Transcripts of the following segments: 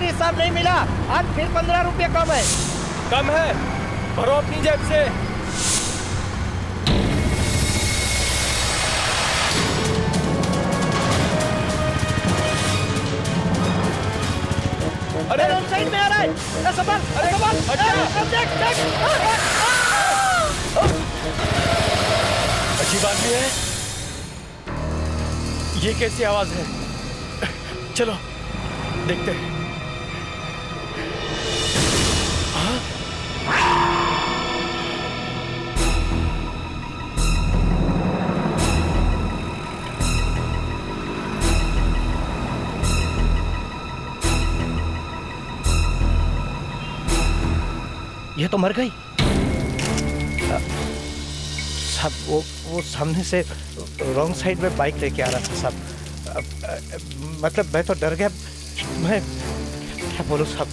आखिरी हिसाब नहीं मिला, आज फिर 15 रुपये कम है। कम है, भरो अपनी जेब से। अरे रोड साइड में आ रहा है। संभाल, अरे संभाल, देख देख। अजीब आदमी है, ये कैसी आवाज है? चलो देखते हैं। ये तो मर गई। साहब वो सामने से रॉन्ग साइड में बाइक लेके आ रहा था साहब। मतलब मैं तो डर गया। मैं क्या बोलूं साहब।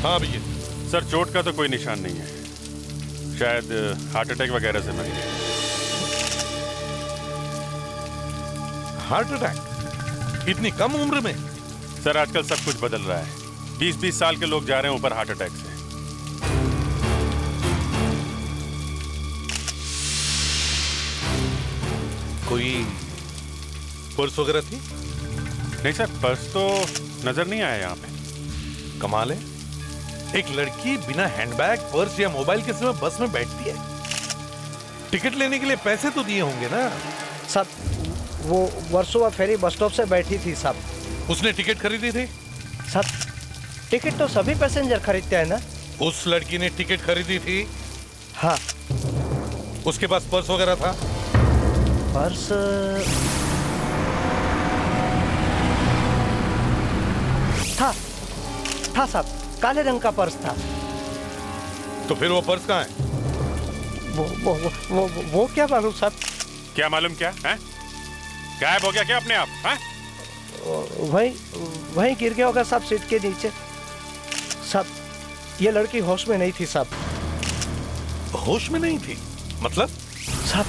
हाँ भैया। सर चोट का तो कोई निशान नहीं है, शायद हार्ट अटैक वगैरह से मरी है। हार्ट अटैक इतनी कम उम्र में? सर आजकल सब कुछ बदल रहा है, 20-20 साल के लोग जा रहे हैं ऊपर हार्ट अटैक से। कोई पर्स वगैरह थी? नहीं सर, पर्स तो नजर नहीं आया यहाँ पे। कमाल है, एक लड़की बिना हैंडबैग, पर्स या मोबाइल के समय बस में बैठती है। टिकट लेने के लिए पैसे तो दिए होंगे ना? साहब वो वर्सोवा फेरी बस स्टॉप से बैठी थी साहब। उसने टिकट खरीदी थी? साहब टिकट तो सभी पैसेंजर खरीदते हैं ना। उस लड़की ने टिकट खरीदी थी? हाँ। उसके पास पर्स वगैरह था? पर्स था साहब, काले रंग का पर्स था। तो फिर वो पर्स कहाँ है? वो क्या मालूम साहब। क्या मालूम क्या है? गायब हो गया क्या अपने आप? है वहीं गिर गया होगा साहब, सीट के नीचे। साहब ये लड़की होश में नहीं थी साहब। होश में नहीं थी मतलब? साहब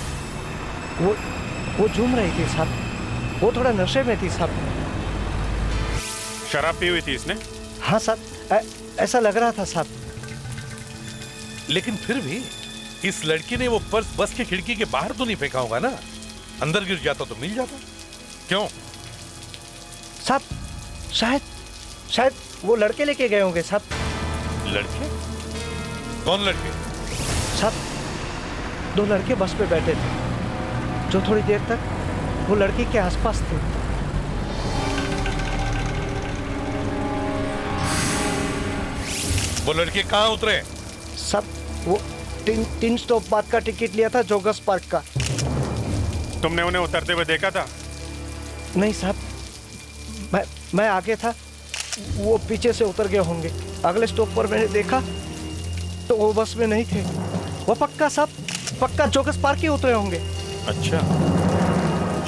वो झूम रही थी साहब, वो थोड़ा नशे में थी साहब। शराब पी हुई थी इसने? हाँ साहब, ऐसा लग रहा था साहब। लेकिन फिर भी इस लड़की ने वो पर्स बस की खिड़की के बाहर तो नहीं फेंका होगा ना? अंदर गिर जाता तो मिल जाता। क्यों साहब? शायद वो लड़के लेके गए होंगे साहब। लड़के? कौन लड़के? साहब 2 लड़के बस पे बैठे थे जो थोड़ी देर तक वो लड़की के आसपास थे। वो लड़के कहाँ उतरे? सब वो 3 स्टॉप बाद का टिकट लिया था, जोगस पार्क का। तुमने उन्हें उतरते हुए देखा था? नहीं साहब, मैं आगे था, वो पीछे से उतर गए होंगे। अगले स्टॉप पर मैंने देखा तो वो बस में नहीं थे। वो पक्का साहब, पक्का जोगस पार्क ही उतरे होंगे। अच्छा,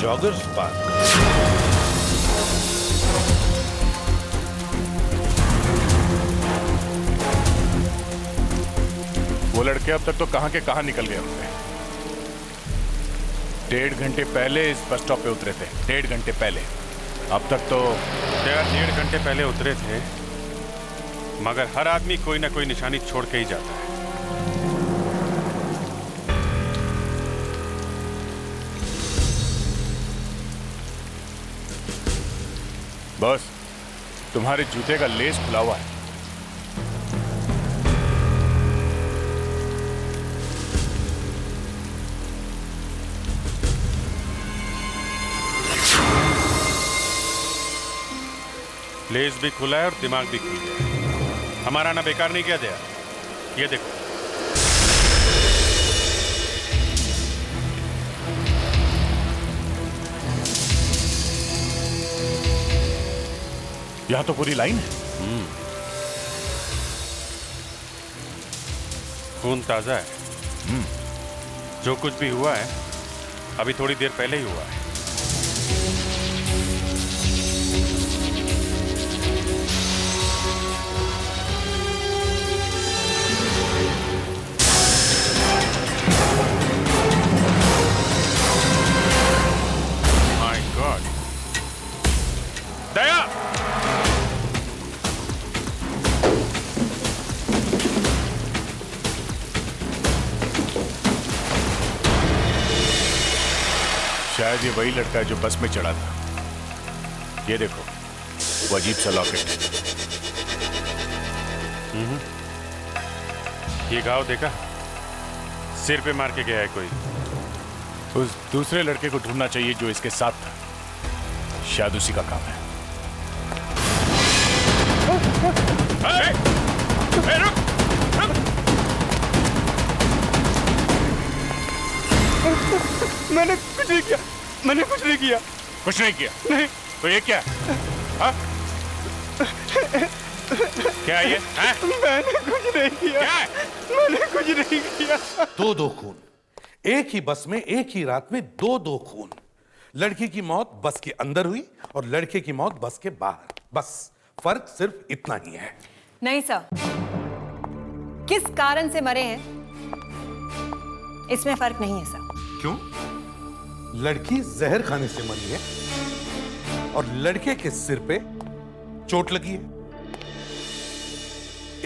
जॉगर्स पार्क। वो लड़के अब तक तो कहां के कहां निकल गए होंगे। 1.5 घंटे पहले इस बस स्टॉप पे उतरे थे, 1.5 घंटे पहले। अब तक तो 1.5 घंटे पहले उतरे थे, मगर हर आदमी कोई ना कोई निशानी छोड़ के ही जाता है। बस तुम्हारे जूते का लेस खुला हुआ है। लेस भी खुला है और दिमाग भी खुल गया है। हमारा ना बेकार नहीं किया गया। ये देखो, यहां तो पूरी लाइन है। खून ताजा है। जो कुछ भी हुआ है अभी थोड़ी देर पहले ही हुआ है। शायद ये वही लड़का है जो बस में चढ़ा था। ये देखो, वो अजीब सा लॉकेट। ये घाव देखा? सिर पे मार के गया है कोई। उस दूसरे लड़के को ढूंढना चाहिए जो इसके साथ था। शायद उसी का काम है। रुक! मैंने कुछ नहीं किया। कुछ नहीं किया? नहीं। तो ये क्या? हाँ? क्या ये? हाँ? मैंने कुछ नहीं किया। क्या है? मैंने कुछ नहीं किया। दो खून, एक ही बस में एक ही रात में दो खून। लड़की की मौत बस के अंदर हुई और लड़के की मौत बस के बाहर। बस फर्क सिर्फ इतना ही है। नहीं सर, किस कारण से मरे हैं इसमें फर्क नहीं है सर। क्यों? लड़की जहर खाने से मरी है और लड़के के सिर पे चोट लगी है।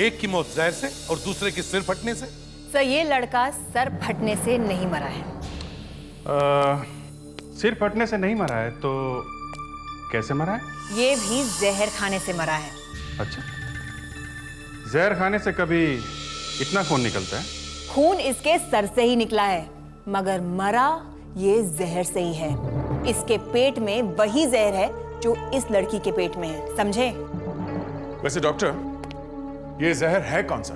एक की मौत जहर से और दूसरे के सिर फटने से। सर ये लड़का सर फटने से नहीं मरा है। सिर फटने से नहीं मरा है तो कैसे मरा है? ये भी जहर खाने से मरा है। अच्छा, जहर खाने से कभी इतना खून निकलता है? खून इसके सर से ही निकला है, मगर मरा ये जहर से ही है। इसके पेट में वही जहर है जो इस लड़की के पेट में है, समझे? वैसे डॉक्टर, ये जहर है कौन सा?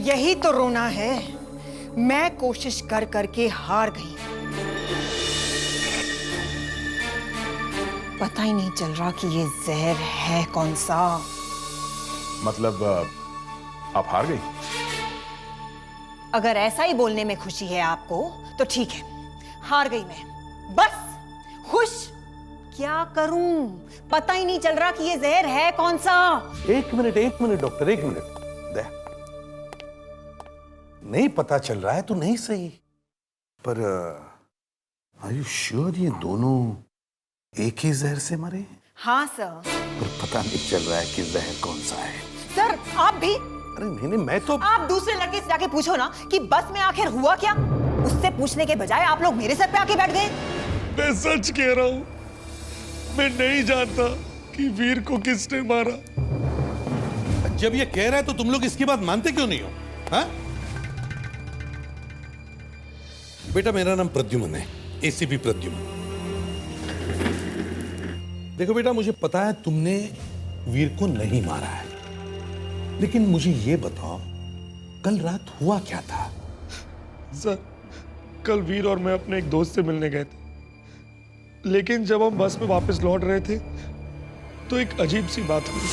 यही तो रोना है। मैं कोशिश कर करके हार गई। पता ही नहीं चल रहा कि ये जहर है कौन सा। मतलब आप हार गई? अगर ऐसा ही बोलने में खुशी है आपको तो ठीक है, हार गई मैं। बस खुश क्या करूं, पता ही नहीं चल रहा कि ये जहर है कौन सा। एक मिनट डॉक्टर, एक मिनट। नहीं पता चल रहा है तो नहीं सही, पर आर यू श्योर ये दोनों एक ही जहर से मरे? हाँ सर। पर पता नहीं चल रहा है कि जहर कौन सा है। सर आप भी? अरे नहीं, मैं तो आप दूसरे लड़के से जाके पूछो ना कि बस में आखिर हुआ क्या। उससे पूछने के बजाय आप लोग मेरे सर पे आके बैठ गए। मैं सच कह रहा हूं, मैं नहीं जानता कि वीर को किसने मारा। जब ये कह रहा है तो तुम लोग इसकी बात मानते क्यों नहीं हो? हाँ? बेटा मेरा नाम प्रद्युमन है, एसीपी प्रद्युमन। देखो बेटा, मुझे पता है तुमने वीर को नहीं मारा है, लेकिन मुझे ये बताओ कल रात हुआ क्या था? सर, कल वीर और मैं अपने एक दोस्त से मिलने गए थे, लेकिन जब हम बस में वापस लौट रहे थे तो एक अजीब सी बात हुई।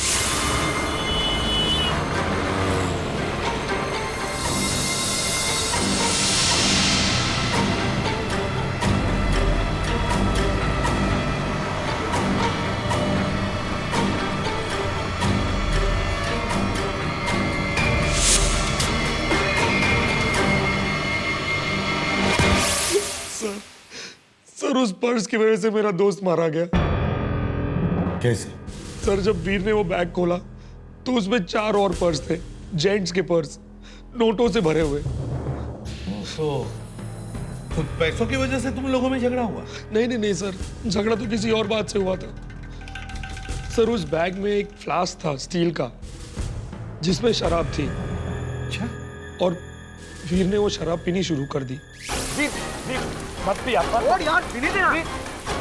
सर उस पर्स की वजह से मेरा दोस्त मारा गया। कैसे? सर जब वीर ने वो बैग खोला तो उसमें 4 और पर्स थे, जेंट्स के पर्स, नोटों से भरे हुए। तो पैसों की वजह से तुम लोगों में झगड़ा हुआ? नहीं सर, झगड़ा तो किसी और बात से हुआ था। सर उस बैग में एक फ्लास्क था स्टील का जिसमें शराब थी। अच्छा। और वीर ने वो शराब पीनी शुरू कर दी। मत भी यार, और यार पीने दे यार।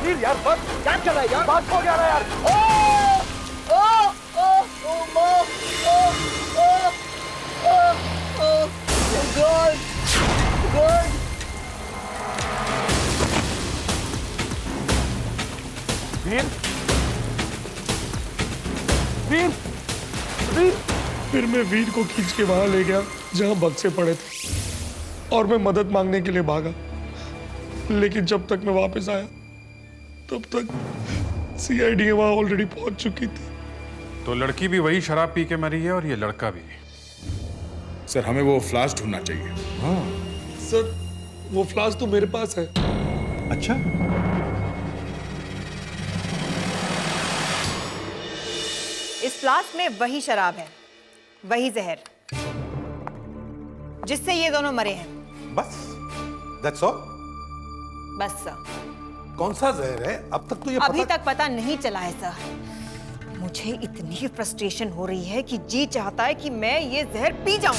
वीर यार, बस क्या चल रहा है यार? बात हो गया ना यार। ओ गॉड गॉड। वीर वीर वीर। फिर मैं वीर को खींच के वहां ले गया जहां बक्से पड़े थे और मैं मदद मांगने के लिए भागा, लेकिन जब तक मैं वापस आया तब तक सीआईडी वहां ऑलरेडी पहुंच चुकी थी। तो लड़की भी वही शराब पी के मरी है और ये लड़का भी। सर हमें वो फ्लास्क ढूंढना चाहिए। हाँ। सर वो फ्लास्क तो मेरे पास है। अच्छा। इस फ्लास्क में वही शराब है, वही जहर जिससे ये दोनों मरे हैं। बस दैट्स ऑल? बस सर। कौन सा जहर है? अब तक तो ये अभी तक पता नहीं चला है सर। मुझे इतनी फ्रस्ट्रेशन हो रही है कि जी चाहता है कि मैं ये जहर पी जाऊं।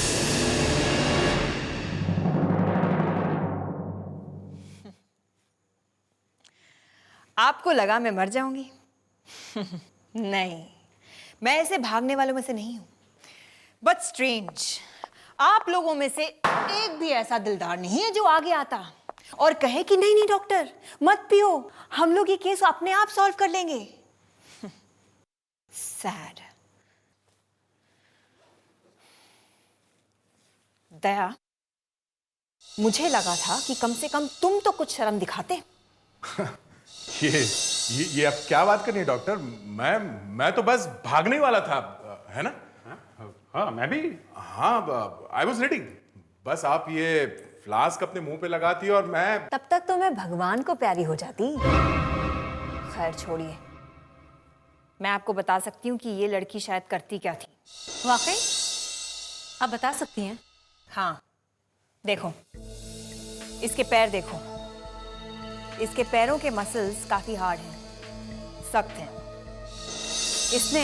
आपको लगा मैं मर जाऊंगी? नहीं, मैं ऐसे भागने वालों में से नहीं हूं। बट स्ट्रेंज, आप लोगों में से एक भी ऐसा दिलदार नहीं है जो आगे आता और कहे कि नहीं नहीं डॉक्टर मत पियो, हम लोग ये केस अपने आप सॉल्व कर लेंगे। सैड। दया, मुझे लगा था कि कम से कम तुम तो कुछ शर्म दिखाते। ये अब क्या बात करनी है डॉक्टर? मैं तो बस भागने वाला था, है ना? हाँ, मैं भी। हाँ, आई वॉज रेडी। बस आप ये फ्लास्क अपने मुंह पे लगाती और मैं... तब तक तो मैं भगवान को प्यारी हो जाती। खैर छोड़िए, मैं आपको बता सकती हूँ कि ये लड़की शायद करती क्या थी। वाकई आप बता सकती हैं? हाँ, देखो, इसके पैर देखो। इसके पैरों के मसल्स काफी हार्ड हैं, सख्त हैं। इसने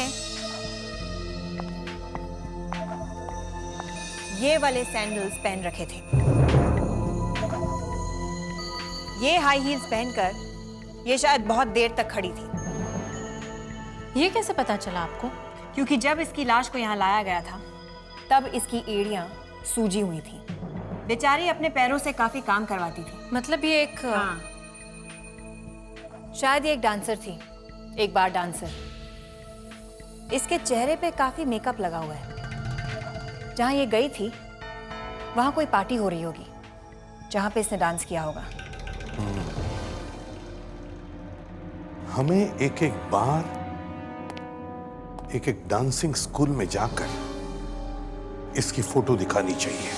ये वाले सैंडल्स पहन रखे थे। ये हाई हील्स पहनकर ये शायद बहुत देर तक खड़ी थी। ये कैसे पता चला आपको? क्योंकि जब इसकी लाश को यहाँ लाया गया था तब इसकी एड़ियां सूजी हुई थी। बेचारी अपने पैरों से काफी काम करवाती थी। मतलब ये एक हाँ, शायद ये एक डांसर थी, एक बार डांसर। इसके चेहरे पे काफी मेकअप लगा हुआ है। जहां ये गई थी वहां कोई पार्टी हो रही होगी जहां पे इसने डांस किया होगा। हमें एक एक बार एक एक डांसिंग स्कूल में जाकर इसकी फोटो दिखानी चाहिए।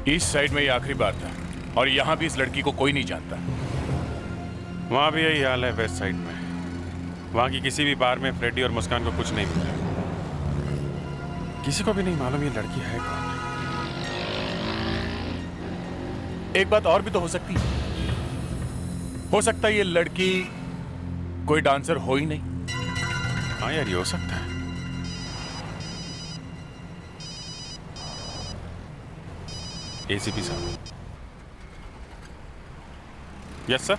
इस साइड में ये आखिरी बार था और यहाँ भी इस लड़की को कोई नहीं जानता। वहाँ भी यही हाल है वेस्ट साइड में। वहाँ की किसी भी बार में फ्रेडी और मुस्कान को कुछ नहीं मिला। किसी को भी नहीं मालूम ये लड़की है कौन। एक बात और भी तो हो सकती है। हो सकता है ये लड़की कोई डांसर हो ही नहीं। हाँ यार, ये हो सकता है। एसीपी साहब। Yes sir.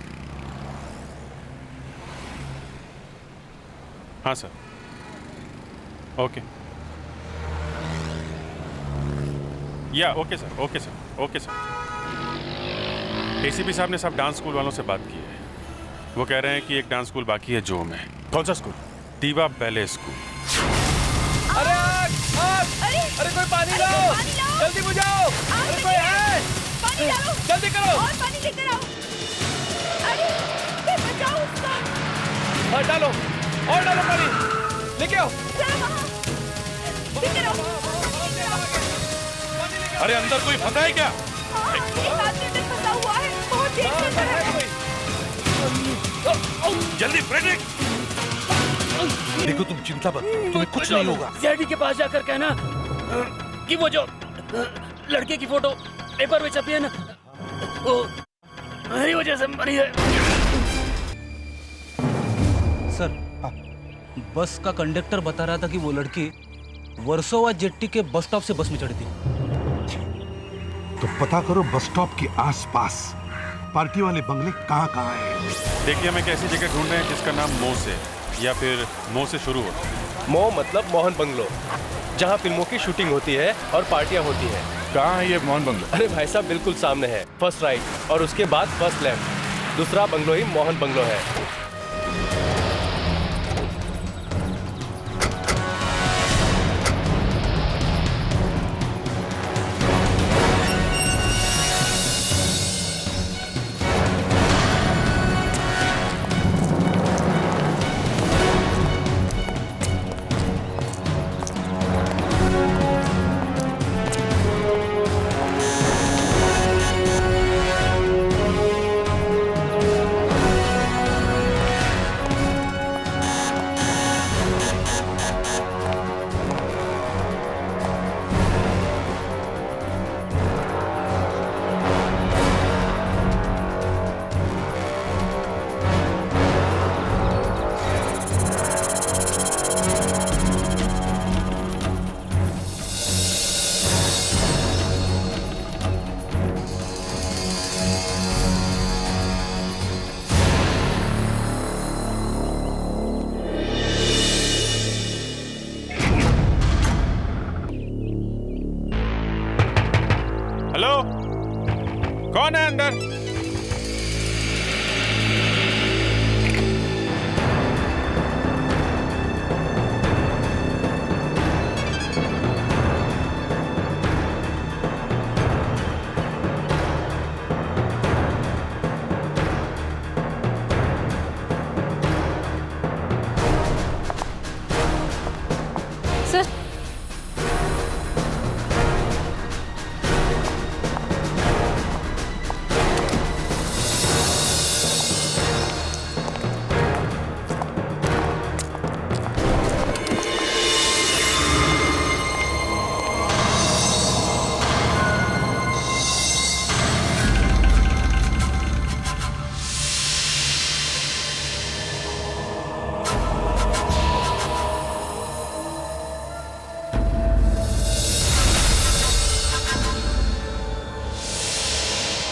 हाँ सर, ओके। या okay sir, okay sir, okay sir. ACP साहब ने सब डांस स्कूल वालों से बात की है। वो कह रहे हैं कि एक डांस स्कूल बाकी है जो में। कौन सा स्कूल? दीवा बैले स्कूल। अरे अरे कोई पानी लाओ, जल्दी बुझाओ। अरे कोई है? पानी डालो, जल्दी करो। और पानी लेकर आओ। अरे बचाओ उसको। हाँ डालो, और डालो पानी, लेके आओ। लेकर आओ। अरे अंदर कोई फंसा है क्या? एक आदमी अंदर फंसा हुआ है, बहुत तेज फंसा है। जल्दी फ्रेडरिक। देखो तुम चिंता मत, तुम्हें कुछ नहीं होगा। सीआईडी के पास जाकर कहना कि वो जो लड़के की फोटो पेपर में छपी है ना, वो मेरी वजह से मरी है। सर, बस का कंडक्टर बता रहा था कि वो लड़की वर्सोवा जेट्टी के बस स्टॉप से बस में चढ़ी थी। तो पता करो बस स्टॉप के आसपास पार्टी वाले बंगले कहाँ हैं। देखिए, हम एक ऐसी जगह ढूंढ रहे हैं जिसका नाम मो से या फिर मो से शुरू होता है। मो मतलब मोहन बंगलो, जहाँ फिल्मों की शूटिंग होती है और पार्टियां होती हैं। कहाँ है ये मोहन बंगलो? अरे भाई साहब, बिल्कुल सामने है, फर्स्ट राइट और उसके बाद फर्स्ट लेफ्ट। दूसरा बंगलो ही मोहन बंगलो है। कौन है अंदर? सर,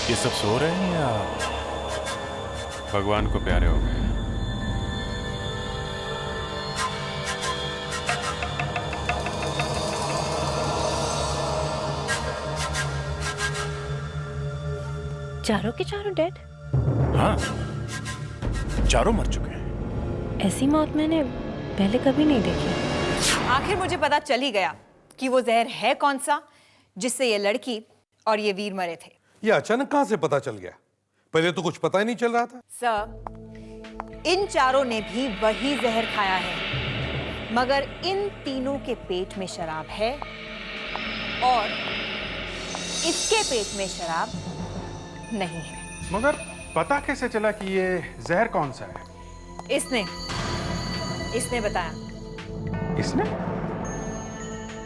ये सब सो रहे हैं या भगवान को प्यारे हो गए? चारों के चारों डेड? हाँ, चारों मर चुके हैं। ऐसी मौत मैंने पहले कभी नहीं देखी। आखिर मुझे पता चल ही गया कि वो जहर है कौन सा जिससे ये लड़की और ये वीर मरे थे। ये अचानक कहां से पता चल गया? पहले तो कुछ पता ही नहीं चल रहा था। सर, इन चारों ने भी वही जहर खाया है, मगर इन तीनों के पेट में शराब है और इसके पेट में शराब नहीं है। मगर पता कैसे चला कि ये जहर कौन सा है? इसने बताया।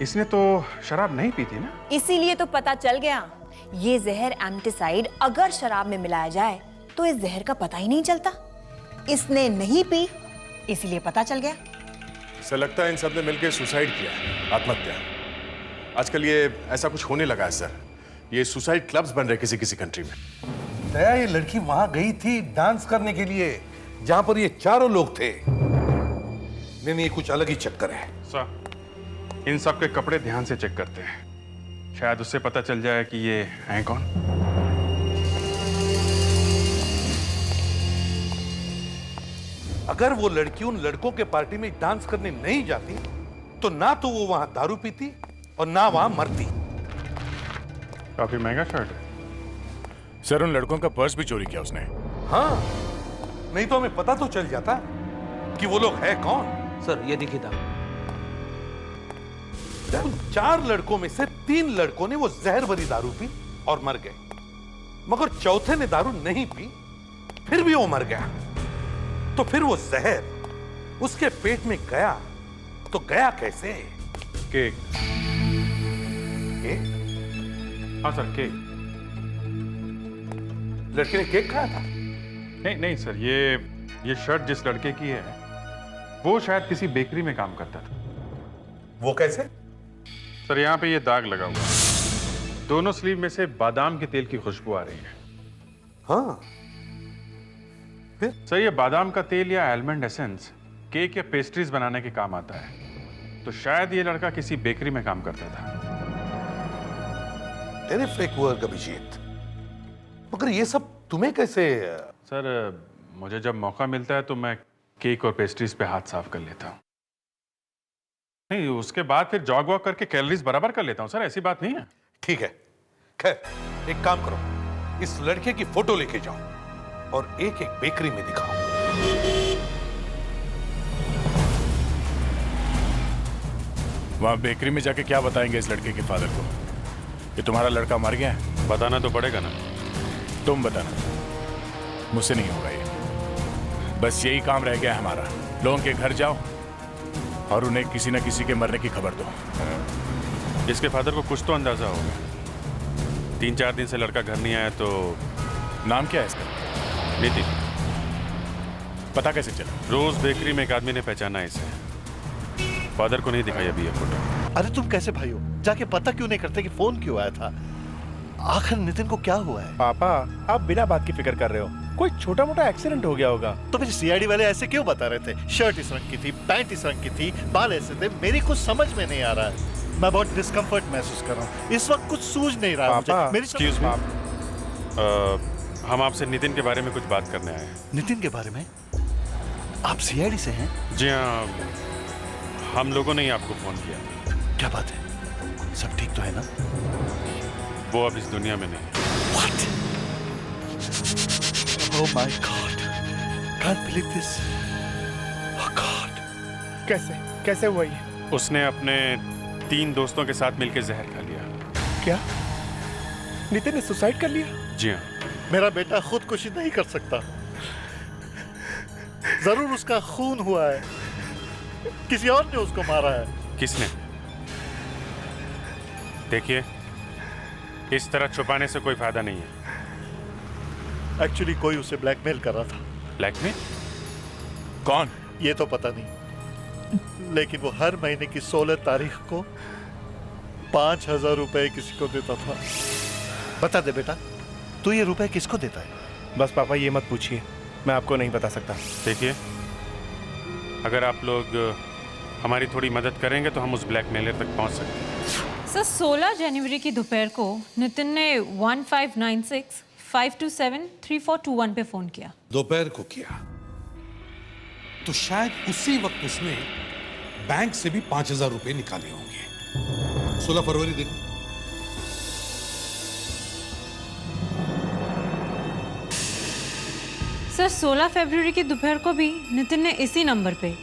इसने तो शराब नहीं पी थी ना? इसीलिए तो पता चल गया। ये जहर एंटीसाइड अगर शराब में मिलाया जाए तो इस जहर का पता ही नहीं चलता। इसने नहीं पी, इसीलिए पता चल गया। ऐसा लगता है इन सब ने मिलकर सुसाइड किया है, आत्महत्या। आजकल ये ऐसा कुछ होने लगा है सर। ये सुसाइड क्लब्स बन रहे किसी किसी कंट्री में। दया, ये लड़की वहां गई थी डांस करने के लिए जहां पर ये चारों लोग थे। नहीं, ये कुछ अलग ही चक्कर है। सर, इन सब के कपड़े ध्यान से चेक करते हैं, शायद उससे पता चल जाए कि ये हैं कौन। अगर वो लड़की उन लड़कों के पार्टी में डांस करने नहीं जाती तो ना तो वो वहां दारू पीती और ना वहां मरती। काफी महंगा शर्ट है। सर, उन लड़कों का पर्स भी चोरी किया उसने। हाँ, नहीं तो हमें पता तो चल जाता कि वो लोग हैं कौन। सर, ये देखिए था। उन 4 लड़कों में से 3 लड़कों ने वो जहर भरी दारू पी और मर गए, मगर चौथे ने दारू नहीं पी, फिर भी वो मर गया। तो फिर वो जहर उसके पेट में गया तो गया कैसे? केक। केक? हाँ सर, केक। लड़के ने केक खाया था? नहीं सर, ये शर्ट जिस लड़के की है वो शायद किसी बेकरी में काम करता था। वो कैसे? सर, यहाँ पे ये दाग लगा हुआ है। दोनों स्लीव में से बादाम के तेल की खुशबू आ रही है। हाँ, सर, ये बादाम का तेल या आलमंड एसेंस केक या पेस्ट्रीज बनाने के काम आता है, तो शायद ये लड़का किसी बेकरी में काम करता था। टेरिफिक वर्क अभिजीत, मगर ये सब तुम्हें कैसे? सर, मुझे जब मौका मिलता है तो मैं केक और पेस्ट्रीज पे हाथ साफ कर लेता हूँ। नहीं, उसके बाद फिर जॉग वॉक करके कैलोरीज बराबर कर लेता हूँ सर, ऐसी बात नहीं है। ठीक है, खैर एक काम करो, इस लड़के की फोटो लेके जाओ और एक एक बेकरी में दिखाओ। वहां बेकरी में जाके क्या बताएंगे इस लड़के के फादर को? कि तुम्हारा लड़का मर गया है? बताना तो पड़ेगा ना। तुम बताना, मुझसे नहीं होगा ये। बस यही काम रह गया है हमारा। लोगों के घर जाओ और उन्हें किसी न किसी के मरने की खबर दो। इसके फादर को कुछ तो अंदाजा होगा। 3-4 दिन से लड़का घर नहीं आया तो। नाम क्या है इसका? नितिन। पता कैसे चला? रोज बेकरी में एक आदमी ने पहचाना इसे। फादर को नहीं दिखाई अभी ये फोटो। अरे तुम कैसे भाई हो? जाके पता क्यों नहीं करते कि फोन क्यों आया था? आखिर नितिन को क्या हुआ है? पापा, आप बिना बात की फिक्र कर रहे हो। कोई छोटा मोटा एक्सीडेंट हो गया होगा। तो फिर सीआईडी वाले ऐसे क्यों बता रहे थे? शर्ट इस रंग की थी, पैंट इस रंग की थी, बाल ऐसे थे। मेरी कुछ समझ में नहीं आ रहा है। मैं बहुत डिस्कम्फर्ट महसूस कर रहा हूँ इस वक्त। कुछ सूझ नहीं रहा मुझे। मेरी एक्सक्यूज मी, हम आपसे नितिन के बारे में कुछ बात करने आए हैं। नितिन के बारे में? आप सीआईडी से हैं? जी हाँ, हम लोगों ने ही आपको फोन किया। क्या बात है? सब ठीक तो है ना? वो अब इस दुनिया में नहीं। What? Oh my God! Can't believe this. Oh God! कैसे हुआ ये? उसने अपने 3 दोस्तों के साथ मिलकर जहर खा लिया। क्या नितिन ने सुसाइड कर लिया? जी हाँ। मेरा बेटा खुदकुशी नहीं कर सकता। जरूर उसका खून हुआ है, किसी और ने उसको मारा है। किसने? देखिए, इस तरह छुपाने से कोई फायदा नहीं है। एक्चुअली कोई उसे ब्लैकमेल कर रहा था। ब्लैकमेल? कौन? ये तो पता नहीं, लेकिन वो हर महीने की 16 तारीख को 5,000 रुपए किसी को देता था। बता दे बेटा, तू ये रुपए किसको देता है? बस पापा ये मत पूछिए, मैं आपको नहीं बता सकता। देखिए, अगर आप लोग हमारी थोड़ी मदद करेंगे तो हम उस ब्लैकमेलर तक पहुंच सकते हैं। सर 16 जनवरी की दोपहर को नितिन ने 1596-527-3421 पे फोन किया। दोपहर को किया तो शायद उसी वक्त उसने बैंक से भी 5,000 रुपए निकाले होंगे। 16 फरवरी देखो। सर 16 फरवरी की दोपहर को भी नितिन ने इसी नंबर पे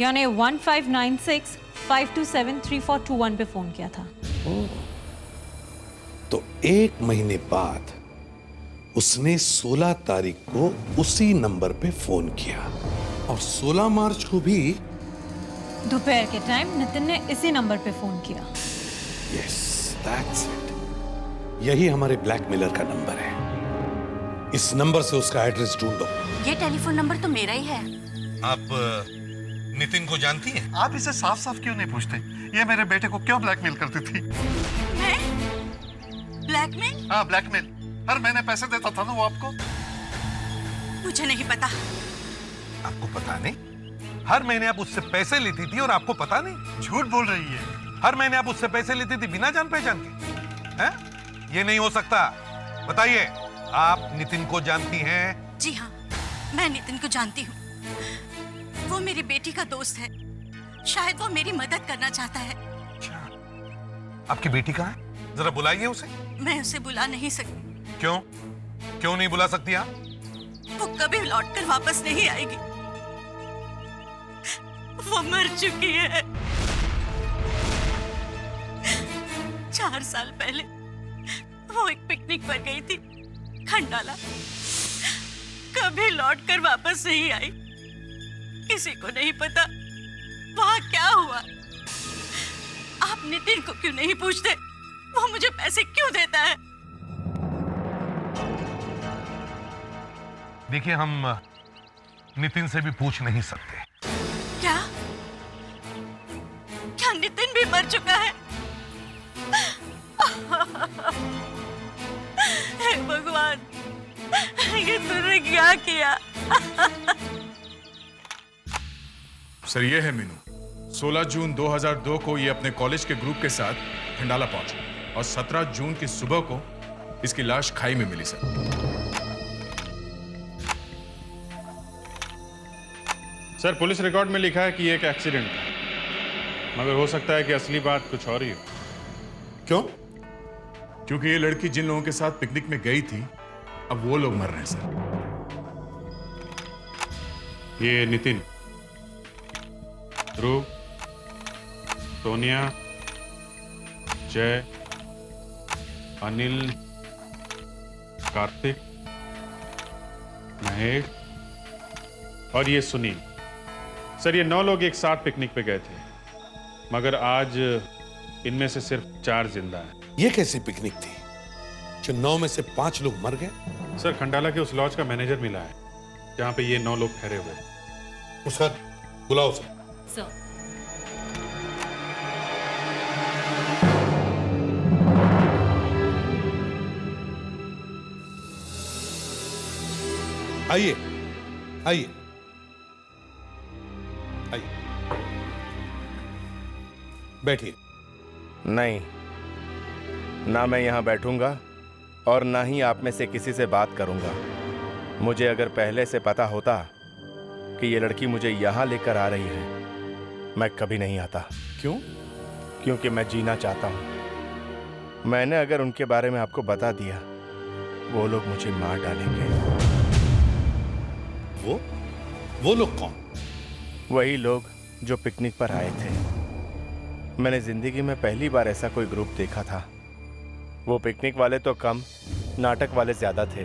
यानी 1596-527-3421 पे फोन किया था। तो 1 महीने बाद उसने 16 तारीख को उसी नंबर पे फोन किया और 16 मार्च को भी दोपहर के टाइम नितिन ने इसी नंबर पे फोन किया। Yes, that's it. यही हमारे ब्लैकमेलर का नंबर है। इस नंबर से उसका एड्रेस ढूंढो। ये टेलीफोन नंबर तो मेरा ही है। आप नितिन को जानती हैं? आप इसे साफ साफ क्यों नहीं पूछते? ये मेरे बेटे को क्यों ब्लैकमेल करती थी? मैं? ब्लैकमेल? हाँ, ब्लैकमेल। हर महीने पैसे देता था ना वो आपको। मुझे नहीं पता। आपको पता नहीं? हर महीने आप उससे पैसे लेती थी और आपको पता नहीं? झूठ बोल रही है। हर महीने आप उससे पैसे लेती थी बिना जान पहचान के? हैं? ये नहीं हो सकता। बताइए, आप नितिन को जानती हैं? जी हाँ, मैं नितिन को जानती हूँ। वो मेरी बेटी का दोस्त है। शायद वो मेरी मदद करना चाहता है। आपकी बेटी कहाँ है? जरा बुलाइए उसे। मैं उसे बुला नहीं सकती। क्यों? क्यों नहीं बुला सकती आप? वो कभी लौटकर वापस नहीं आएगी। वो मर चुकी है। 4 साल पहले वो एक पिकनिक पर गई थी, खंडाला। कभी लौटकर वापस नहीं आई। किसी को नहीं पता वहां क्या हुआ। आप नितिन को क्यों नहीं पूछते? वो मुझे पैसे क्यों देता है? देखिए, हम नितिन से भी पूछ नहीं सकते। क्या? क्या नितिन भी मर चुका है? हे भगवान, ये तूने क्या किया? सर, ये है मीनू। 16 जून 2002 को ये अपने कॉलेज के ग्रुप के साथ खंडाला पहुंचा और 17 जून की सुबह को इसकी लाश खाई में मिली। सर, पुलिस रिकॉर्ड में लिखा है कि ये एक एक्सीडेंट है, मगर हो सकता है कि असली बात कुछ और ही हो। क्यों? क्योंकि ये लड़की जिन लोगों के साथ पिकनिक में गई थी, अब वो लोग मर रहे हैं सर। ये नितिन, ध्रुव, सोनिया, जय, अनिल, कार्तिक, महेश और ये सुनील। सर, ये 9 लोग एक साथ पिकनिक पे गए थे, मगर आज इनमें से सिर्फ 4 जिंदा हैं। ये कैसी पिकनिक थी जो 9 में से 5 लोग मर गए? सर, खंडाला के उस लॉज का मैनेजर मिला है जहां पे ये 9 लोग ठहरे हुए। सर, बुलाओ सर। सर, आइए आइए आइए, बैठिए। नहीं, ना मैं यहां बैठूंगा और ना ही आप में से किसी से बात करूंगा। मुझे अगर पहले से पता होता कि ये लड़की मुझे यहाँ लेकर आ रही है, मैं कभी नहीं आता। क्यों? क्योंकि मैं जीना चाहता हूँ। मैंने अगर उनके बारे में आपको बता दिया, वो लोग मुझे मार डालेंगे। वो लोग कौन? वही लोग जो पिकनिक पर आए थे। मैंने जिंदगी में पहली बार ऐसा कोई ग्रुप देखा था। वो पिकनिक वाले तो कम, नाटक वाले ज्यादा थे।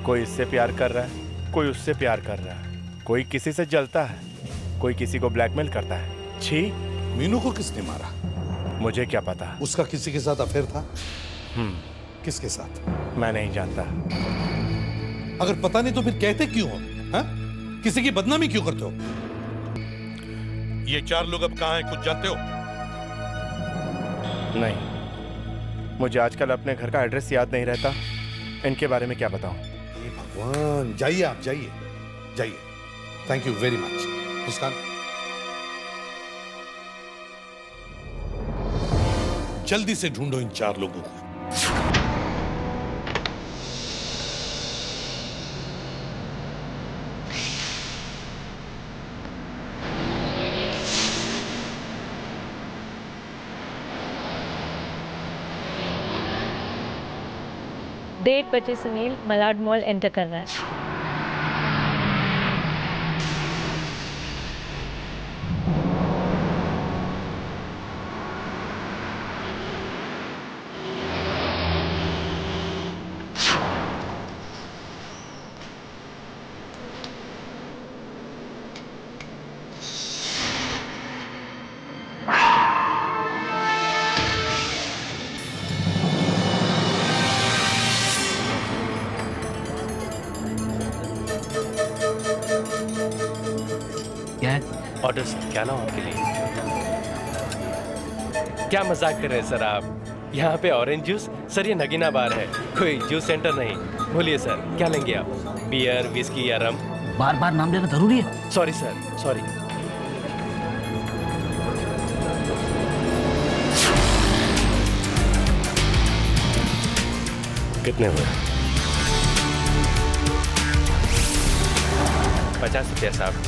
कोई इससे प्यार कर रहा है, कोई उससे प्यार कर रहा है, कोई किसी से जलता है, कोई किसी को ब्लैकमेल करता है। छी! मीनू को किसने मारा? मुझे क्या पता। उसका किसी के साथ अफेयर था? किसके साथ? मैं नहीं जानता। अगर पता नहीं तो फिर कहते क्यों हो? हा? किसी की बदनामी क्यों करते हो? ये 4 लोग अब कहां हैं, कुछ जानते हो? नहीं, मुझे आजकल अपने घर का एड्रेस याद नहीं रहता। इनके बारे में क्या बताऊं? भगवान, जाइए आप, जाइए जाइए। Thank you very much. Muskaan, जल्दी से ढूंढो इन 4 लोगों को। डेढ़ बजे सुनील मलाड मॉल एंटर कर रहा है। ऑर्डर सर, क्या लाऊं आपके लिए? क्या मजाक कर रहे हैं सर आप? यहाँ पे ऑरेंज जूस? सर ये नगीना बार है, कोई जूस सेंटर नहीं। बोलिए सर, क्या लेंगे आप? बियर, विस्की या रम? बार बार नाम लेना जरूरी है? Sorry sir, sorry. कितने हुए? 50 रुपया साहब।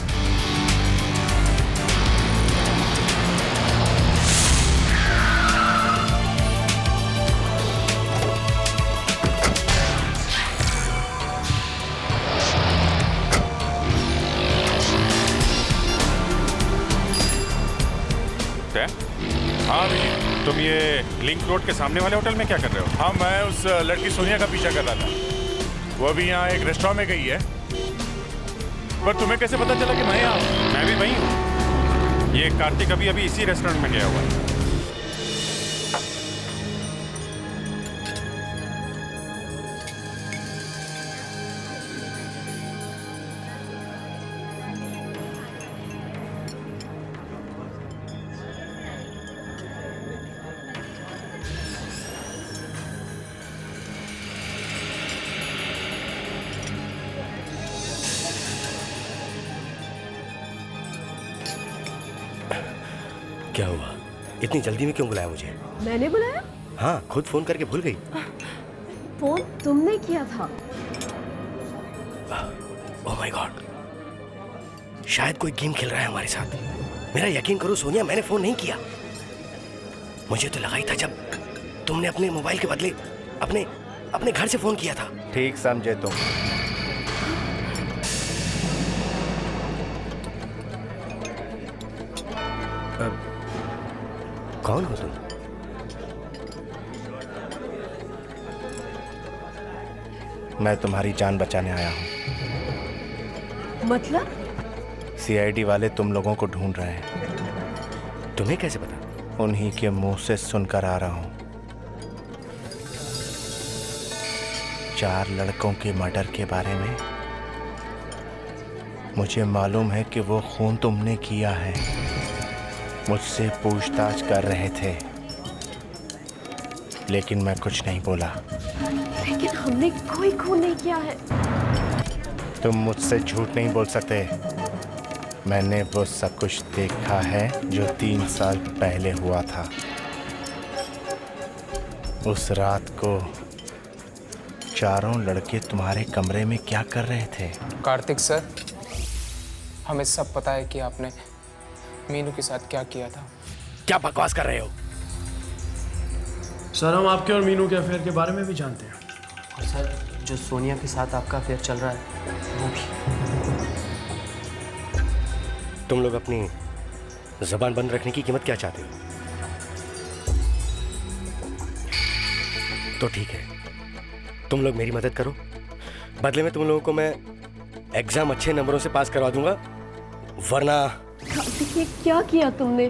हाँ भैया, तुम ये लिंक रोड के सामने वाले होटल में क्या कर रहे हो? हाँ, मैं उस लड़की सोनिया का पीछा कर रहा था। वो अभी यहाँ एक रेस्टोरेंट में गई है। पर तुम्हें कैसे पता चला कि मैं यहाँ हूँ? मैं भी वही हूँ। ये कार्तिक अभी इसी रेस्टोरेंट में गया हुआ है। क्या हुआ? इतनी जल्दी में क्यों बुलाया मुझे? मैंने बुलाया? हाँ, खुद फोन करके भूल गई। फोन तुमने किया था? ओह माय गॉड, शायद कोई गेम खेल रहा है हमारे साथ। मेरा यकीन करो सोनिया, मैंने फोन नहीं किया। मुझे तो लगा ही था जब तुमने अपने मोबाइल के बदले अपने घर से फोन किया था। ठीक समझे तुम। कौन हो तुम? मैं तुम्हारी जान बचाने आया हूँ। मतलब? सीआईडी वाले तुम लोगों को ढूंढ रहे हैं। तुम्हें कैसे पता? उन्हीं के मुंह से सुनकर आ रहा हूँ। 4 लड़कों के मर्डर के बारे में मुझे मालूम है कि वो खून तुमने किया है। मुझसे पूछताछ कर रहे थे, लेकिन मैं कुछ नहीं बोला। लेकिन हमने कोई खून नहीं किया है। तुम मुझसे झूठ नहीं बोल सकते। मैंने वो सब कुछ देखा है जो 3 साल पहले हुआ था। उस रात को चारों लड़के तुम्हारे कमरे में क्या कर रहे थे? कार्तिक सर, हमें सब पता है कि आपने मीनू के साथ क्या किया था। क्या बकवास कर रहे हो? सर, हम आपके और मीनू के अफेयर के बारे में भी जानते हैं। और सर, जो सोनिया के साथ आपका अफेयर चल रहा है वो भी। तुम लोग अपनी जबान बंद रखने की कीमत क्या चाहते हो? तो ठीक है, तुम लोग मेरी मदद करो, बदले में तुम लोगों को मैं एग्जाम अच्छे नंबरों से पास करवा दूंगा, वरना। कार्तिक, ये क्या किया तुमने?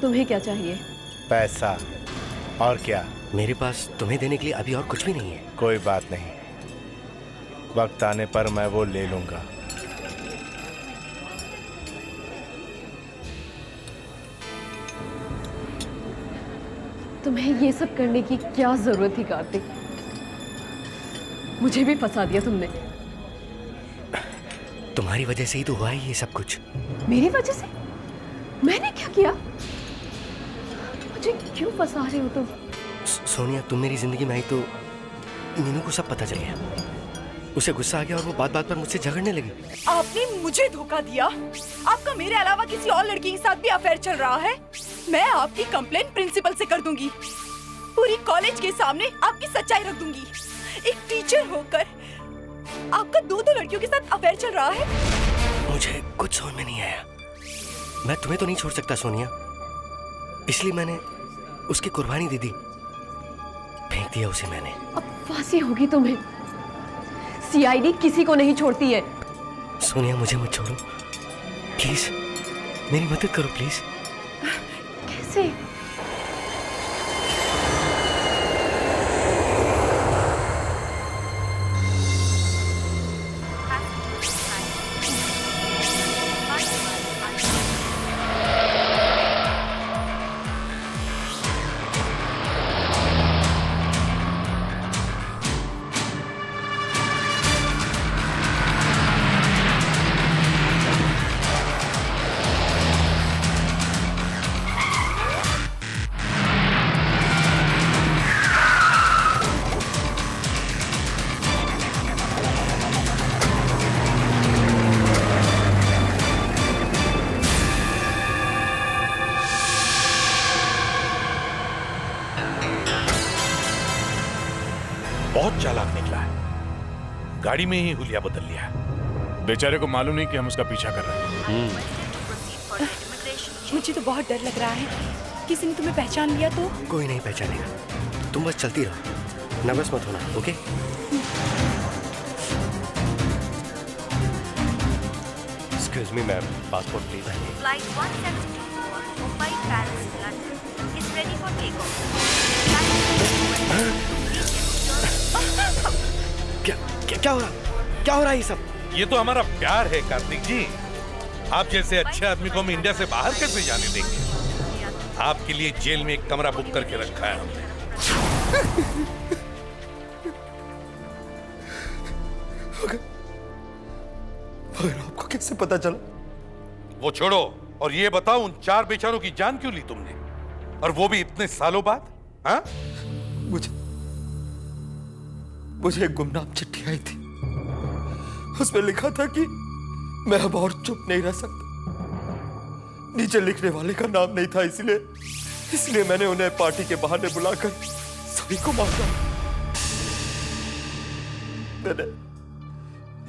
तुम्हें क्या चाहिए? पैसा। और क्या? मेरे पास तुम्हें देने के लिए अभी और कुछ भी नहीं है। कोई बात नहीं, वक्त आने पर मैं वो ले लूंगा। तुम्हें ये सब करने की क्या जरूरत थी कार्तिक? मुझे भी फंसा दिया तुमने। तुम्हारी वजह से ही तो हुआ है ये सब कुछ। मेरी वजह से? मैंने क्या किया? मुझे क्यों फंसा रहे हो तुम? सोनिया, तुम मेरी जिंदगी में आई तो मीनू को सब पता चल गया। उसे गुस्सा आ गया और वो बात बात पर मुझसे झगड़ने लगी। आपने मुझे धोखा दिया। आपका मेरे अलावा किसी और लड़की के साथ भी अफेयर चल रहा है। मैं आपकी कंप्लेंट प्रिंसिपल से कर दूंगी। पूरी कॉलेज के सामने आपकी सच्चाई रख दूंगी। एक टीचर होकर आपका दो लड़कियों के साथ अफेयर चल रहा है। मुझे कुछ समझ में नहीं आया। मैं तुम्हें तो नहीं छोड़ सकता सोनिया, इसलिए मैंने उसकी कुर्बानी दे दी। फेंक दिया उसे मैंने। अब फांसी होगी तुम्हें। सीआईडी किसी को नहीं छोड़ती है। सोनिया, मुझे मत छोड़ो प्लीज, मेरी मदद करो प्लीज। कैसे? बहुत चालाक निकला है, गाड़ी में ही हुलिया बदल लिया है। बेचारे को मालूम नहीं कि हम उसका पीछा कर रहे हैं। मुझे तो बहुत डर लग रहा है, किसी ने तुम्हें पहचान लिया तो? कोई नहीं पहचानेगा, तुम बस चलती रहो, नर्वस मत होना, okay? Excuse me ma'am, passport please. Flight 172 Mumbai Paris London is ready for takeoff. क्या हो रहा? क्या हो रहा है ये सब? ये तो हमारा प्यार है कार्तिक जी। आप जैसे अच्छे आदमी को हम इंडिया से बाहर कैसे जाने देंगे? आपके लिए जेल में एक कमरा बुक करके रखा है हमने। मगर आपको कैसे पता चला? वो छोड़ो और ये बताओ, उन 4 बेचारों की जान क्यों ली तुमने, और वो भी इतने सालों बाद? हाँ? मुझे एक गुमनाम चिट्ठी आई थी, उसमें लिखा था कि मैं अब और चुप नहीं रह सकता। नीचे लिखने वाले का नाम नहीं था, इसलिए मैंने उन्हें पार्टी के बहाने बुलाकर सभी को मार डाला।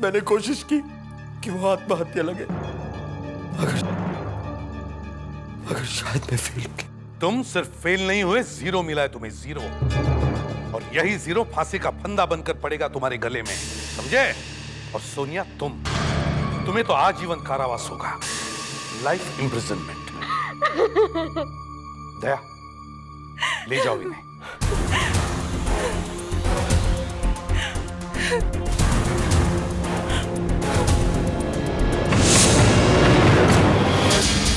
मैंने कोशिश की कि वो आत्महत्या लगे, मगर शायद मैं फेल हो गया। तुम सिर्फ फेल नहीं हुए, 0 मिला है तुम्हें, 0। और यही 0 फांसी का फंदा बनकर पड़ेगा तुम्हारे गले में, समझे? और सोनिया, तुम्हें तो आजीवन कारावास होगा, लाइफ इम्प्रिजनमेंट। दया, ले जाओ इन्हें।